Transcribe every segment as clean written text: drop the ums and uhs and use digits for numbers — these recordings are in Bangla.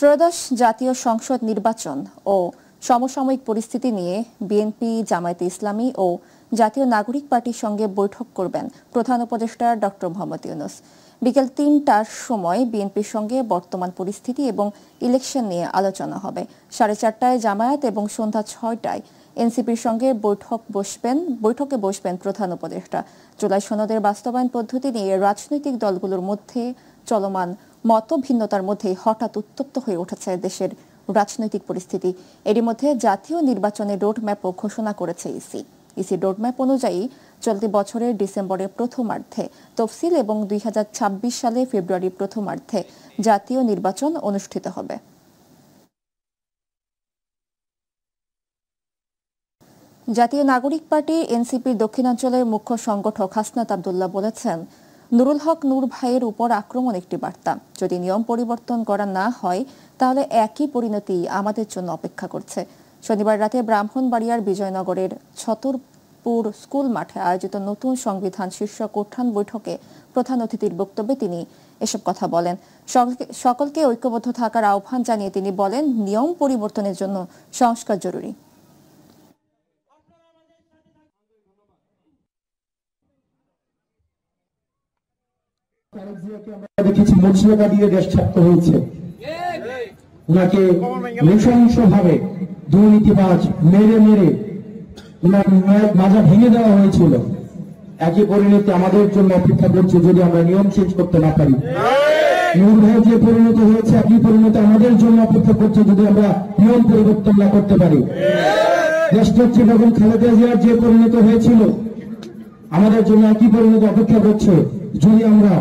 ত্রয়োদশ জাতীয় সংসদ নির্বাচন ও সমসাময়িক পরিস্থিতি নিয়ে বিএনপি, জামায়াতে ইসলামী ও জাতীয় নাগরিক পার্টির সঙ্গে বৈঠক করবেন প্রধান উপদেষ্টা ডক্টর মোহাম্মদ ইউনূস। বিকেল ৩টার সময় বিএনপির সঙ্গে বর্তমান পরিস্থিতি এবং ইলেকশন নিয়ে আলোচনা হবে। 4:30টায় জামায়াত এবং সন্ধ্যা 6টায় এনসিপির সঙ্গে বৈঠকে বসবেন প্রধান উপদেষ্টা। জুলাই সনদের বাস্তবায়ন পদ্ধতি নিয়ে রাজনৈতিক দলগুলোর মধ্যে চলমান মতভিন্নতার মধ্যে হঠাৎ উত্তপ্ত হয়ে উঠেছে দেশের রাজনৈতিক পরিস্থিতি। এরই মধ্যে জাতীয় নির্বাচনের রোডম্যাপও ঘোষণা করেছে ইসি রোডম্যাপ অনুযায়ী চলতি বছরের ডিসেম্বরের প্রথমার্ধে তফসিল এবং 2026 সালে ফেব্রুয়ারির প্রথমার্ধে জাতীয় নির্বাচন অনুষ্ঠিত হবে। জাতীয় নাগরিক পার্টি এনসিপির দক্ষিণাঞ্চলের মুখ্য সংগঠক হাসনাত আব্দুল্লাহ বলেছেন, নুরুল হক নূর ভাইয়ের উপর আক্রমণ একটি বার্তা। যদি নিয়ম পরিবর্তন করা না হয় তাহলে একই পরিণতি আমাদের জন্য অপেক্ষা করছে। শনিবার রাতে ব্রাহ্মণবাড়িয়ার বিজয়নগরের ছতরপুর স্কুল মাঠে আয়োজিত নতুন সংবিধান শীর্ষক উত্থান বৈঠকে প্রধান অতিথির বক্তব্যে তিনি এসব কথা বলেন। সকলকে ঐক্যবদ্ধ থাকার আহ্বান জানিয়ে তিনি বলেন, নিয়ম পরিবর্তনের জন্য সংস্কার জরুরি। দেখেছি মুচলেখা দিয়ে দেশ ছাড়তে হয়েছে, ওনাকে নৃশংসভাবে দুর্নীতিবাজ মেরে ওনার মাজা ভেঙে দেওয়া হয়েছিল। একই পরিণতি আমাদের জন্য অপেক্ষা করছে যদি আমরা নিয়ম চেঞ্জ করতে না পারি। নূর ভাই যে পরিণত হয়েছে একই পরিণতি আমাদের জন্য অপেক্ষা করছে যদি আমরা নিয়ম পরিবর্তন না করতে পারি। দেশনেত্রী বেগম খালেদা জিয়ার যে পরিণত হয়েছিল আমাদের জন্য একই পরিণতি অপেক্ষা করছে যদি আমরা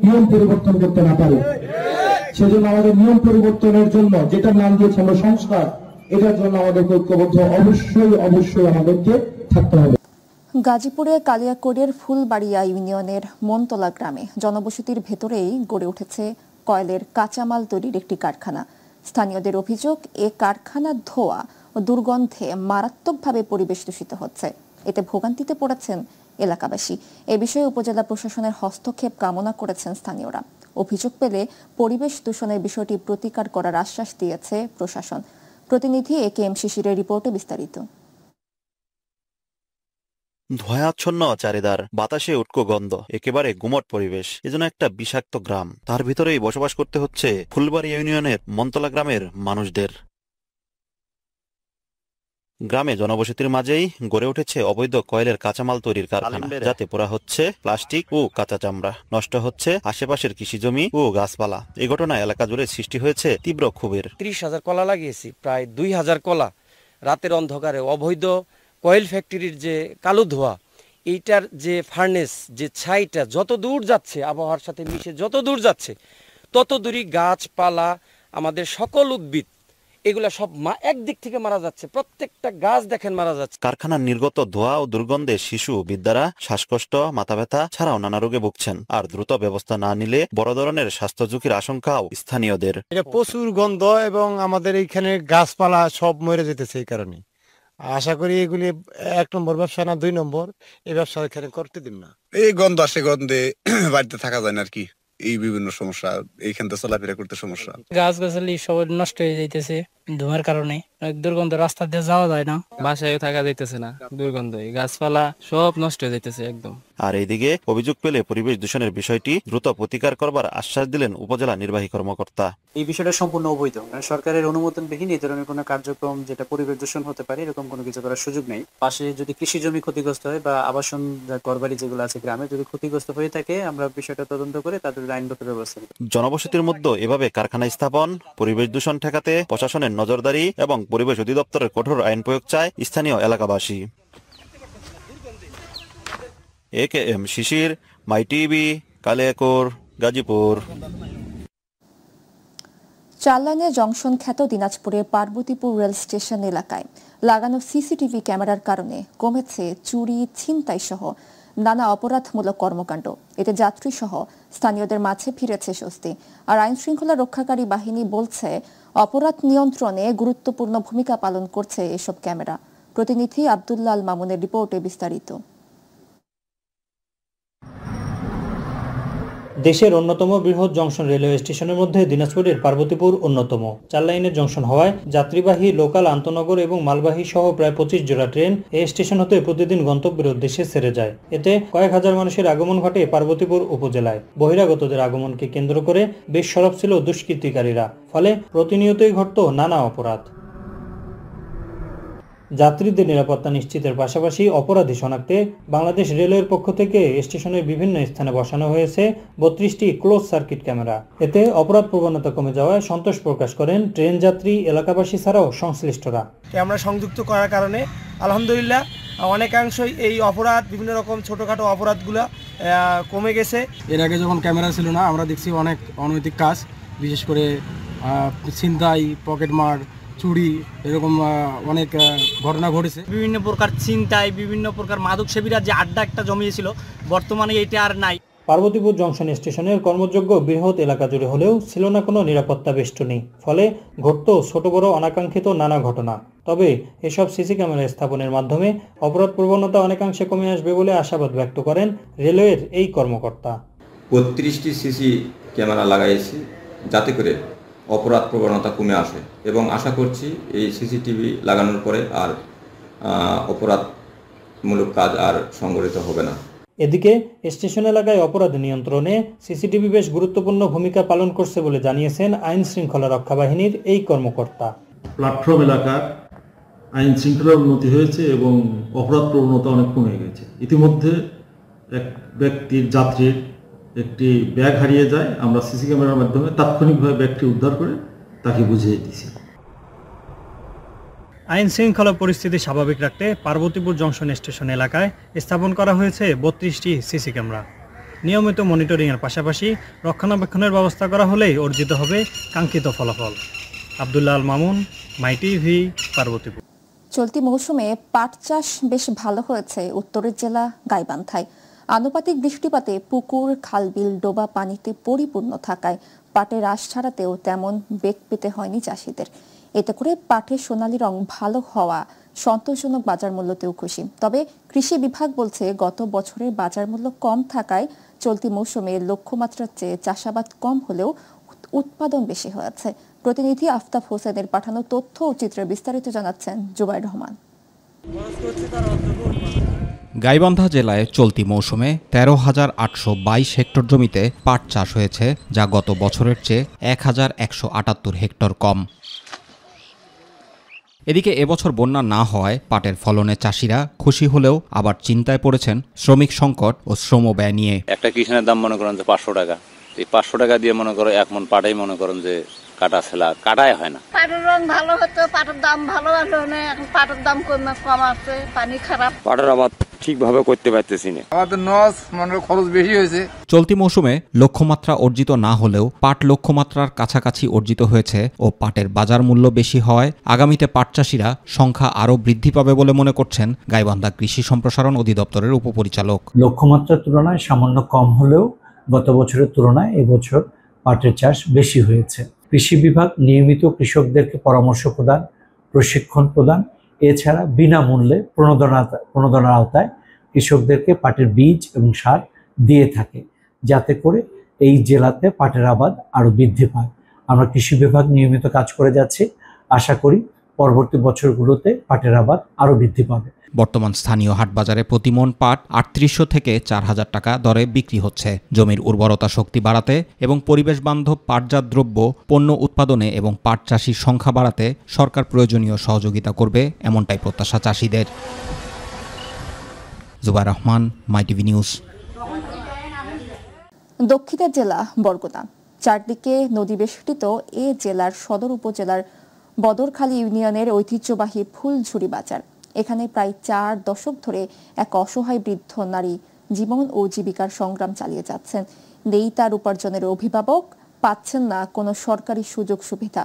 নিয়ম পরিবর্তন করতে না পারি। সেজন্য আমাদের নিয়ম পরিবর্তনের জন্য যেটার নাম দিয়েছে আমরা সংস্কার, এটার জন্য আমাদের ঐক্যবদ্ধ অবশ্যই আমাদেরকে থাকতে হবে। গাজীপুরে কালিয়াকৈরের ফুলবাড়িয়া ইউনিয়নের মনতলা গ্রামে জনবসতির ভেতরেই গড়ে উঠেছে কয়লার কাঁচামাল তৈরির একটি কারখানা। স্থানীয়দের অভিযোগ, এ কারখানার ধোঁয়া ও দুর্গন্ধে মারাত্মকভাবে পরিবেশ দূষিত হচ্ছে। এতে ভোগান্তিতে পড়েছেন এলাকাবাসী। এ বিষয়ে উপজেলা প্রশাসনের হস্তক্ষেপ কামনা করেছেন স্থানীয়রা। অভিযোগ পেলে পরিবেশ দূষণের বিষয়টি প্রতিকার করার আশ্বাস দিয়েছে প্রশাসন। প্রতিনিধি একেএম শিশিরের রিপোর্টে বিস্তারিত। ধোঁয়াচ্ছন্ন চারিদার, বাতাসে উটকো গন্ধ, একেবারে গুমট পরিবেশ। এজন্য একটা বিষাক্ত গ্রাম, তার ভিতরেই বসবাস করতে হচ্ছে ফুলবাড়ি ইউনিয়নের মনতলা গ্রামের মানুষদের। গ্রামে জনবসতির মাঝেই গড়ে উঠেছে অবৈধ কয়লার কাঁচামাল তৈরির কারখানা, যাতে পোড়া হচ্ছে প্লাস্টিক ও কাঁচা চামড়া, নষ্ট হচ্ছে আশেপাশের কৃষিজমি ও গাছপালা। এই ঘটনা এলাকা জুড়ে সৃষ্টি হয়েছে তীব্র ক্ষোভের। 30,000 কলা লাগিয়েছি, প্রায় 2,000 কলা রাতের অন্ধকারে অবৈধ কয়েল ফ্যাক্টরির যে কালো ধোঁয়া, এইটার যে ফার্নেস, যে ছাইটা যত দূর যাচ্ছে, আবহাওয়ার সাথে মিশে যত দূর যাচ্ছে তত দূরই গাছপালা, আমাদের সকল উদ্ভিদ, এগুলা সব একদিক থেকে মারা যাচ্ছে। প্রত্যেকটা গাছ দেখেন মারা যাচ্ছে। কারখানার নির্গত ধোঁয়া ও দুর্গন্ধে শিশু, বৃদ্ধারা শ্বাসকষ্ট, মাথা ব্যথা ছাড়াও নানা রোগে ভুগছেন। আর দ্রুত ব্যবস্থা না নিলে বড় ধরনের স্বাস্থ্য ঝুঁকির আশঙ্কাও স্থানীয়দের। এটা প্রচুর গন্ধ এবং আমাদের এইখানে গাছপালা সব মরে যেতেছে। এই কারণে আশা করি এগুলি 1 নম্বর ব্যবসা না 2 নম্বর, এই ব্যবসা এখানে করতে দিন না। এই গন্ধ আসে, গন্ধে বাড়িতে থাকা যায় না আর কি। এই বিভিন্ন সমস্যা, এইখান থেকে চলাফেরা করতে সমস্যা। গাছ গাছালি সব নষ্ট হয়ে যাইতেছে ধোঁয়ার কারণে। দুর্গন্ধ, রাস্তা দিয়ে যাওয়া যায় না, বাসায় থাকা যাইতেছে না, দুর্গন্ধ, গাছপালা সব নষ্ট হয়ে যাইতেছে একদম। আর এইদিকে অভিযোগ পেলে পরিবেশ দূষণের বিষয়টি দ্রুত প্রতিকার করবার আশ্বাস দিলেন উপজেলা নির্বাহী কর্মকর্তা। এই বিষয়টা সম্পূর্ণ অবৈধ, সরকারের অনুমোদনবিহীন এই ধরনের কোনো কার্যক্রম যেটা পরিবেশ দূষণ হতে পারে এরকম কোনো কিছু করার সুযোগ নেই। পাশে যদি কৃষি জমি ক্ষতিগ্রস্ত হয় বা আবাসন ঘরবাড়ি যেগুলো আছে গ্রামে যদি ক্ষতিগ্রস্ত হয়ে থাকে, আমরা বিষয়টা তদন্ত করে তাদের আইনগত ব্যবস্থা নেব। জনবসতির মধ্যে এভাবে কারখানা স্থাপন, পরিবেশ দূষণ ঠেকাতে প্রশাসনের নজরদারি এবং পরিবেশ অধিদপ্তরের কঠোর আইন প্রয়োগ চায় স্থানীয় এলাকাবাসী। একেএম শিশির, মাই টিভি, কালিয়াকৈর, গাজীপুর। 4 লাইনে জংশন খ্যাত দিনাজপুরের পার্বতীপুর রেল স্টেশন এলাকায় লাগানো সিসিটিভি ক্যামেরার কারণে কমেছে চুরি, ছিনতাই সহ নানা অপরাধমূলক কর্মকাণ্ড। এতে যাত্রী সহ স্থানীয়দের মাঝে ফিরেছে স্বস্তি। আর আইন শৃঙ্খলা রক্ষাকারী বাহিনী বলছে, অপরাধ নিয়ন্ত্রণে গুরুত্বপূর্ণ ভূমিকা পালন করছে এসব ক্যামেরা। প্রতিনিধি আব্দুল্লাহ আল মামুনের রিপোর্টে বিস্তারিত। দেশের অন্যতম বৃহৎ জংশন রেলওয়ে স্টেশনের মধ্যে দিনাজপুরের পার্বতীপুর অন্যতম। 4 লাইনের জংশন হওয়ায় যাত্রীবাহী, লোকাল, আন্তনগর এবং মালবাহী সহ প্রায় 25 জোড়া ট্রেন এই স্টেশন হতে প্রতিদিন গন্তব্যের উদ্দেশ্যে ছেড়ে যায়। এতে কয়েক হাজার মানুষের আগমন ঘটে পার্বতীপুর উপজেলায়। বহিরাগতদের আগমনকে কেন্দ্র করে বেশ সরব ছিল দুষ্কৃতিকারীরা, ফলে প্রতিনিয়তই ঘটত নানা অপরাধ। যাত্রীদের নিরাপত্তা নিশ্চিতের পাশাপাশি অপরাধী শনাক্তে বাংলাদেশ রেলওয়ের পক্ষ থেকে স্টেশনের বিভিন্ন স্থানে বসানো হয়েছে 32টি ক্লোজ সার্কিট ক্যামেরা। এতে অপরাধ প্রবণতা কমে যাওয়ায় সন্তোষ প্রকাশ করেন ট্রেন যাত্রী, এলাকাবাসী ছাড়াও সংশ্লিষ্টরা। ক্যামেরা সংযুক্ত করার কারণে আলহামদুলিল্লাহ অনেকাংশই এই অপরাধ, বিভিন্ন রকম ছোটোখাটো অপরাধগুলো কমে গেছে। এর আগে যখন ক্যামেরা ছিল না, আমরা দেখছি অনেক অনৈতিক কাজ, বিশেষ করে ছিনতাই, পকেটমার, চুরি, এরকম অনেক ঘটনা ঘটেছে। বিভিন্ন প্রকার ছিনতাই, বিভিন্ন প্রকার মাদক সেবীরা যে আড্ডা একটা জমিয়েছিল, বর্তমানে এটা আর নাই। পার্বতীপুর জংশন স্টেশনের কর্মযোগ্য বৃহৎ এলাকা জুড়ে হলেও ছিল না কোনো নিরাপত্তা বেষ্টনী, ফলে ঘটত ছোট বড় অনাকাঙ্ক্ষিত নানা ঘটনা। তবে এসব সিসি ক্যামেরা স্থাপনের মাধ্যমে অপরাধ প্রবণতা অনেকাংশে কমে আসবে বলে আশাবাদ ব্যক্ত করেন রেলওয়ের এই কর্মকর্তা। 32টি সিসি ক্যামেরা লাগাইছি যাতে করে অপরাধ প্রবণতা কমে আসে, এবং আশা করছি এই সিসিটিভি লাগানোর পরে আর অপরাধমূলক কাজ আর সংঘটিত হবে না। এদিকে স্টেশন এলাকায় অপরাধ নিয়ন্ত্রণে সিসিটিভি বেশ গুরুত্বপূর্ণ ভূমিকা পালন করছে বলে জানিয়েছেন আইন শৃঙ্খলা রক্ষা বাহিনীর এই কর্মকর্তা। প্ল্যাটফর্ম এলাকার আইন শৃঙ্খলার উন্নতি হয়েছে এবং অপরাধ প্রবণতা অনেক কমে গেছে। ইতিমধ্যে এক ব্যক্তির, যাত্রীর একটি ব্যাগ হারিয়ে যায়, আমরা সিসি ক্যামেরার মাধ্যমে তাৎক্ষণিকভাবে ব্যাগটি উদ্ধার করে তাকে বুঝিয়ে দিয়েছি। আইন শৃঙ্খলা পরিস্থিতি স্বাভাবিক রাখতে পার্বতীপুর জংশন স্টেশন এলাকায় স্থাপন করা হয়েছে 32টি সিসি ক্যামেরা। নিয়মিত মনিটরিংয়ের পাশাপাশি রক্ষণাবেক্ষণের ব্যবস্থা করা হলেই অর্জিত হবে কাঙ্ক্ষিত ফলাফল। আব্দুল্লাহ আল মামুন, মাই টিভি, পার্বতীপুর। চলতি মৌসুমে পাট চাষ বেশ ভালো হয়েছে উত্তরের জেলা গাইবান্ধায়। আনুপাতিক বৃষ্টিপাতে পুকুর, খালবিল, ডোবা পানিতে পরিপূর্ণ থাকায় পাটের আশ ছাড়াতেও তেমন বেগ পেতে হয়নি চাষিদের। এতে করে পাটের সোনালী রং ভালো হওয়া সন্তোষজনক বাজার মূল্যতেও খুশি। তবে কৃষি বিভাগ বলছে গত বছরের বাজার মূল্য কম থাকায় চলতি মৌসুমে লক্ষ্যমাত্রার চেয়ে চাষাবাদ কম হলেও উৎপাদন বেশি হয়েছে। প্রতিনিধি আফতাব হোসেনের পাঠানো তথ্য ও চিত্রে বিস্তারিত জানাচ্ছেন জুবাইর রহমান। গাইবান্ধা জেলায় চলতি মৌসুমে 13,822 হেক্টর জমিতে পাট চাষ হয়েছে, যা গত বছরের চেয়ে 1,178 হেক্টর কম। এদিকে এবছর বন্যা না হওয়ায় পাটের ফলনে চাষিরা খুশি হলেও আবার চিন্তায় পড়েছেন শ্রমিক সংকট ও শ্রম ব্যয় নিয়ে। একটা কিষানের দাম মনে করেন যে 500 টাকা, এই 500 টাকা দিয়ে মনে করো এক মন পাটাই মনে করেন যে কাটাই হয় না। পাটের রং ভালো হতো, পাটের দাম ভালো হলো না, এখন পাটের দাম কম আছে, পানি খারাপ। পাটের আবাদ ঠিকভাবে করতে পারতেছি না, আমাদের নস মানে খরচ বেশি হয়েছে। চলতি মৌসুমে লক্ষ্যমাত্রা অর্জিত না হলেও পাট লক্ষ্যমাত্রার কাছাকাছি অর্জিত হয়েছে ও পাটের বাজার মূল্য বেশি হওয়ায় আগামীতে পাট চাষিরা সংখ্যা আরও বৃদ্ধি পাবে বলে মনে করছেন গাইবান্ধা কৃষি সম্প্রসারণ অধিদপ্তরের উপপরিচালক। লক্ষ্যমাত্রার তুলনায় সামান্য কম হলেও গত বছরের তুলনায় এবছর পাটের চাষ বেশি হয়েছে। কৃষি বিভাগ নিয়মিত কৃষকদেরকে পরামর্শ প্রদান, প্রশিক্ষণ প্রদান, এছাড়া বিনামূল্যে প্রণোদনার আওতায় কৃষকদেরকে পাটের বীজ এবং সার দিয়ে থাকে, যাতে করে এই জেলাতে পাটের আবাদ আরও বৃদ্ধি পায়। আমরা কৃষি বিভাগ নিয়মিত কাজ করে যাচ্ছি, আশা করি পরবর্তী বছরগুলোতে পাটের আবাদ আরও বৃদ্ধি পাবে। বর্তমান স্থানীয় হাটবাজারে প্রতিমন পাট 3800 থেকে 4000 টাকা দরে বিক্রি হচ্ছে। জমির উর্বরতা শক্তি বাড়াতে এবং পরিবেশ বান্ধব পাটজাত দ্রব্য পণ্য উৎপাদনে এবং পাট চাষির সংখ্যা বাড়াতে সরকার প্রয়োজনীয় সহযোগিতা করবে, এমনটাই প্রত্যাশা চাষিদের। জুবাইর রহমান, মাই টিভি নিউজ। দক্ষিণের জেলা বরগুনা। চারদিকে নদী বেষ্টিত এ জেলার সদর উপজেলার বদরখালী ইউনিয়নের ঐতিহ্যবাহী ফুলঝুরি বাজার। এখানে প্রায় 4 দশক ধরে এক অসহায় বৃদ্ধ নারী জীবন ও জীবিকার সংগ্রাম চালিয়ে যাচ্ছেন। নেই তার উপার্জনের অভিভাবক, পাচ্ছেন না কোনো সরকারি সুযোগ সুবিধা।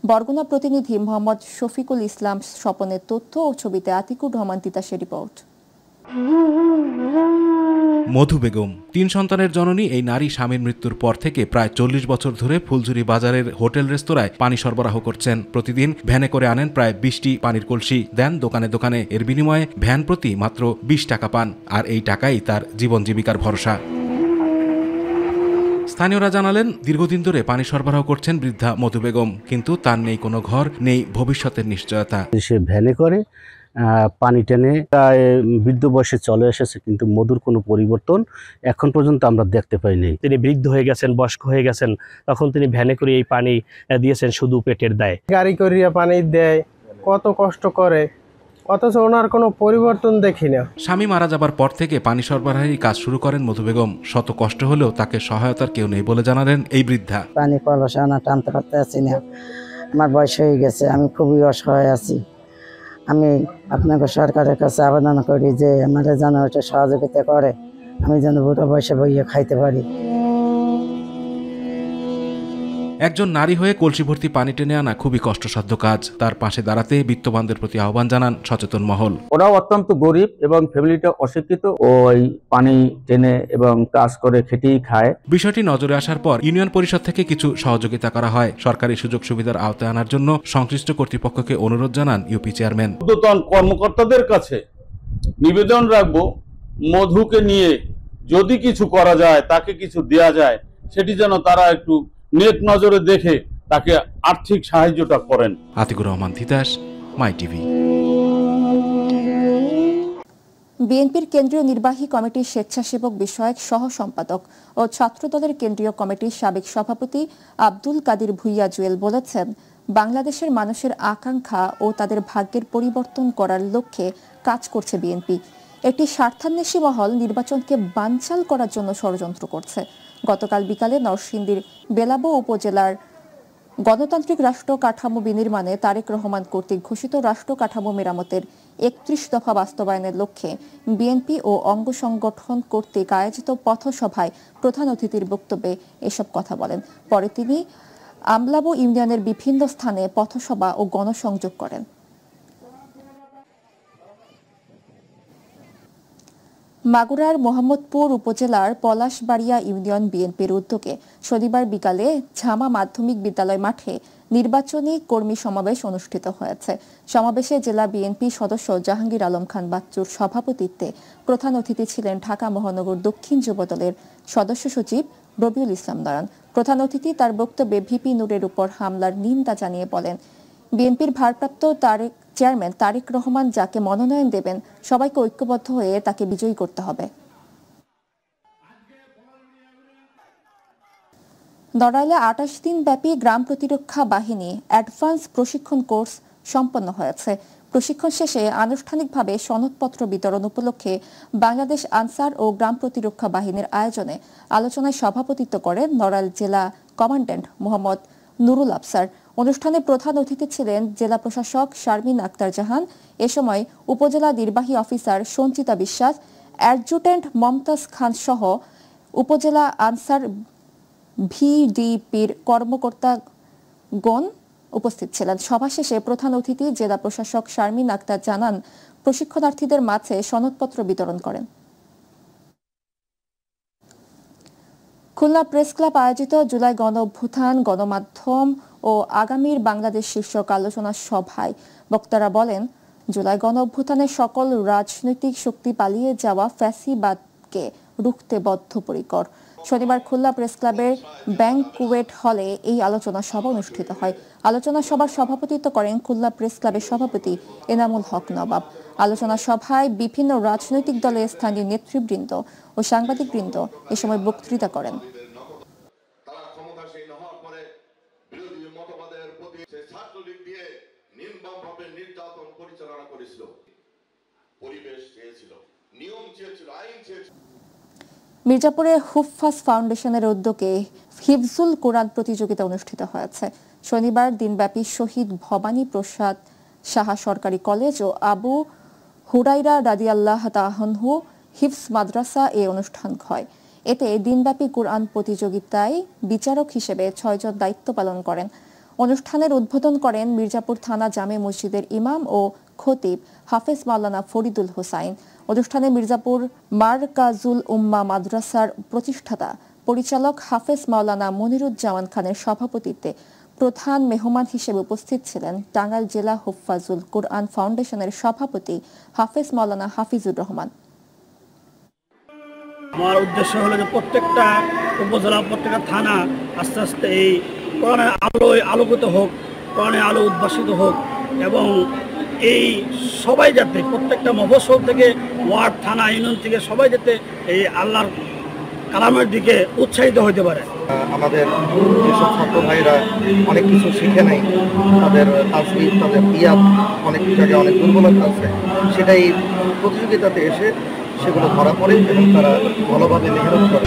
বরগুনা প্রতিনিধি মোহাম্মদ শফিকুল ইসলাম স্বপনের তথ্য ও ছবিতে আতিকুর রহমান তিতাসের রিপোর্ট। মধু বেগম 3 সন্তানের জননী এই নারী স্বামীর মৃত্যুর পর থেকে প্রায় 40 বছর ধরে ফুলঝুরি বাজারের হোটেল রেস্তোরাঁয় পানি সরবরাহ করছেন। প্রতিদিন ভ্যানে করে আনেন প্রায় 20টি পানির কলসি, দেন দোকানে দোকানে। এর বিনিময়ে ভ্যান প্রতি মাত্র 20 টাকা পান, আর এই টাকাই তার জীবন জীবিকার ভরসা। স্থানীয়রা জানালেন দীর্ঘদিন ধরে পানি সরবরাহ করছেন বৃদ্ধা মধু বেগম, কিন্তু তার নেই কোনো ঘর, নেই ভবিষ্যতের নিশ্চয়তা। সে ভ্যানে করে পানি টেনে প্রায় বৃদ্ধ বয়সে চলে এসেছে, কিন্তু মধুর কোনো পরিবর্তন এখন পর্যন্ত আমরা দেখতে পাইনি। তিনি বৃদ্ধ হয়ে গেছেন, বয়স্ক হয়ে গেছেন, তখন তিনি ভ্যানে করে এই পানি দিয়েছেন শুধু পেটের দায়ে। গাড়ি করিয়া পানি দেয়, কত কষ্ট করে, অথচ ওনার কোনো পরিবর্তন দেখি না। স্বামী মারা যাবার পর থেকে পানি সরবরাহের কাজ শুরু করেন মধু বেগম। শত কষ্ট হলেও তাকে সহায়তার কেউ নেই বলে জানালেন এই বৃদ্ধা। পানি কলসে আনা টানতে পারতেছি না, আমার বয়স হয়ে গেছে, আমি খুবই অসহায় আছি। আমি আপনাকে সরকারের কাছে আবেদন করি যে আমাদের যেন এটা সহযোগিতা করে, আমি যেন বুড়ো বয়সে বইয়ে খাইতে পারি। একজন নারী হয়ে কলসি ভর্তি পানি টেনে আনা খুবই কষ্টসাধ্য কাজ। তার পাশে দাঁড়াতে বিত্তবানদের প্রতি আহ্বান জানান সচেতন মহল। ওরাও অত্যন্ত গরিব এবং ফ্যামিলিটা অশিক্ষিত, ওই পানি টেনে এবং কাজ করে খেটেই খায়। বিষয়টি নজরে আসার পর ইউনিয়ন পরিষদ থেকে কিছু সহযোগিতা করা হয়। সরকারি সুযোগ সুবিধার আওতায় আনার জন্য সংশ্লিষ্ট কর্তৃপক্ষকে অনুরোধ জানান ইউপি চেয়ারম্যান। ঊর্ধ্বতন কর্মকর্তাদের কাছে নিবেদন রাখবো, মধুকে নিয়ে যদি কিছু করা যায়, তাকে কিছু দেয়া যায়, সেটি যেন তারা একটু নেক নজরে দেখে তাকে আর্থিক সাহায্যটা করেন। আতিকুর রহমান তিতাস, মাই টিভি। বিএনপির কেন্দ্রীয় নির্বাহী কমিটির স্বেচ্ছাসেবক বিষয়ক সহ সম্পাদক ও ছাত্রদলের কেন্দ্রীয় কমিটির সাবেক সভাপতি আব্দুল কাদির ভুইয়া জুয়েল বলেছেন, বাংলাদেশের মানুষের আকাঙ্ক্ষা ও তাদের ভাগ্যের পরিবর্তন করার লক্ষ্যে কাজ করছে বিএনপি। একটি স্বার্থান্বেষী মহল নির্বাচনকে বানচাল করার জন্য ষড়যন্ত্র করছে। গতকাল বিকালে নরসিংদীর বেলাবো উপজেলার গণতান্ত্রিক রাষ্ট্র কাঠামো বিনির্মাণে তারেক রহমান কর্তৃক ঘোষিত রাষ্ট্র কাঠামো মেরামতের ৩১ দফা বাস্তবায়নের লক্ষ্যে বিএনপি ও অঙ্গ সংগঠন কর্তৃক আয়োজিত পথসভায় প্রধান অতিথির বক্তব্যে এসব কথা বলেন। পরে তিনি আমলাবো ইউনিয়নের বিভিন্ন স্থানে পথসভা ও গণসংযোগ করেন। মাগুরার মোহাম্মদপুর উপজেলার পলাশবাড়িয়া ইউনিয়ন বিএনপির উদ্যোগে শনিবার বিকালে ঝামা মাধ্যমিক বিদ্যালয় মাঠে নির্বাচনী কর্মী সমাবেশ অনুষ্ঠিত হয়েছে। সমাবেশে জেলা বিএনপি সদস্য জাহাঙ্গীর আলম খান বাচ্চুর সভাপতিত্বে প্রধান অতিথি ছিলেন ঢাকা মহানগর দক্ষিণ যুবদলের সদস্য সচিব রবিউল ইসলাম নয়ন। প্রধান অতিথি তার বক্তব্যে ভিপি নূরের উপর হামলার নিন্দা জানিয়ে বলেন, বিএনপির ভারপ্রাপ্ত চেয়ারম্যান তারেক রহমান যাকে মনোনয়ন দেবেন, সবাইকে ঐক্যবদ্ধ হয়ে তাকে বিজয়ী করতে হবে। নড়াইলে ২৮ দিন ব্যাপী গ্রাম প্রতিরক্ষা বাহিনী অ্যাডভান্স প্রশিক্ষণ কোর্স সম্পন্ন হয়েছে। প্রশিক্ষণ শেষে আনুষ্ঠানিকভাবে সনদপত্র বিতরণ উপলক্ষে বাংলাদেশ আনসার ও গ্রাম প্রতিরক্ষা বাহিনীর আয়োজনে আলোচনায় সভাপতিত্ব করেন নড়াইল জেলা কমান্ড্যান্ট মোহাম্মদ নুরুল আফসার। অনুষ্ঠানে প্রধান অতিথি ছিলেন জেলা প্রশাসক শারমিন আক্তার জাহান। এ সময় উপজেলা নির্বাহী অফিসার সঞ্চিতা বিশ্বাস, অ্যাডজুটেন্ট মমতাজ খান সহ উপজেলা আনসার ভিডিপির কর্মকর্তাগণ উপস্থিত ছিলেন। সভা শেষে প্রধান অতিথি জেলা প্রশাসক শারমিন আক্তার জানান, প্রশিক্ষণার্থীদের মাঝে সনদপত্র বিতরণ করেন। খুলনা প্রেস ক্লাব আয়োজিত জুলাই গণ অভ্যুত্থান, গণমাধ্যম ও আগামীর বাংলাদেশ শীর্ষক আলোচনা সভায় বক্তারা বলেন, জুলাই গণ অভ্যুত্থানের সকল রাজনৈতিক শক্তি পালিয়ে যাওয়া ফ্যাসিবাদকে রুখতে বদ্ধপরিকর। শনিবার খুলনা প্রেস ক্লাবের ব্যাংকুয়েট হলে এই আলোচনা সভা অনুষ্ঠিত হয়। আলোচনা সভার সভাপতিত্ব করেন খুলনা প্রেস ক্লাবের সভাপতি এনামুল হক নবাব। আলোচনা সভায় বিভিন্ন রাজনৈতিক দলের স্থানীয় নেতৃবৃন্দ ও সাংবাদিকবৃন্দ এ সময় বক্তৃতা করেন। মির্জাপুরে হুফফাজ ফাউন্ডেশনের উদ্যোগে হিফজুল কোরআন প্রতিযোগিতা অনুষ্ঠিত হয়েছে। শনিবার দিনব্যাপী শহীদ ভবানী প্রসাদ সাহা সরকারি কলেজ ও আবু হুরাইরা রাদিয়াল্লাহু তাআলা হিফজ মাদ্রাসা এ অনুষ্ঠান হয়। এতে দিনব্যাপী কোরআন প্রতিযোগিতায় বিচারক হিসেবে ৬ জন দায়িত্ব পালন করেন। অনুষ্ঠানের উদ্বোধন করেন মির্জাপুর থানা জামে মসজিদের ইমাম ও খতিব হাফেজ মাওলানা ফরিদুল হোসাইন। অনুষ্ঠানে মির্জাপুর মারকাজুল উম্মাহ মাদ্রাসার প্রতিষ্ঠাতা পরিচালক হাফেজ মাওলানা মনিরুজ্জামান খানের সভাপতিত্বে প্রধান মেহমান হিসেবে উপস্থিত ছিলেন টাঙ্গাইল জেলা হুফফাজুল কোরআন ফাউন্ডেশনের সভাপতি হাফেজ মাওলানা হাফিজুর রহমান। আমার উদ্দেশ্য হলো যে প্রত্যেকটা উপজেলা, প্রত্যেকটা থানা আস্তে আস্তে এই কোরআনের আলোয় আলোকিত হোক, কোরআনের আলো উদ্ভাসিত হোক এবং এই সবাই যাতে প্রত্যেকটা মফস্বল থেকে ওয়ার্ড, থানা, ইউনিয়ন থেকে সবাই যাতে এই আল্লাহর কালামের দিকে উৎসাহিত হতে পারে। আমাদের যেসব ছাত্র ভাইরা অনেক কিছু শিখে নেয়, তাদের তাজবিদ, তাদের ইয়াদ অনেক জায়গায় অনেক দুর্বলতা আছে, সেটাই প্রতিযোগিতাতে এসে সেগুলো ধরা পড়ে এবং তারা ভালোভাবে মেহনত করে।